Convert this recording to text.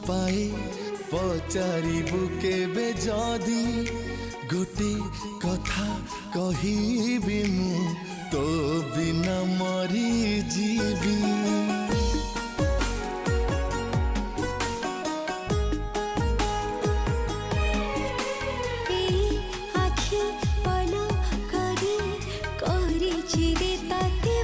पाए पचारिबु केबे जदी गोटे कथा कहिबी मु तो बिना मरी जीवी। आखि पल करी चिरे ताते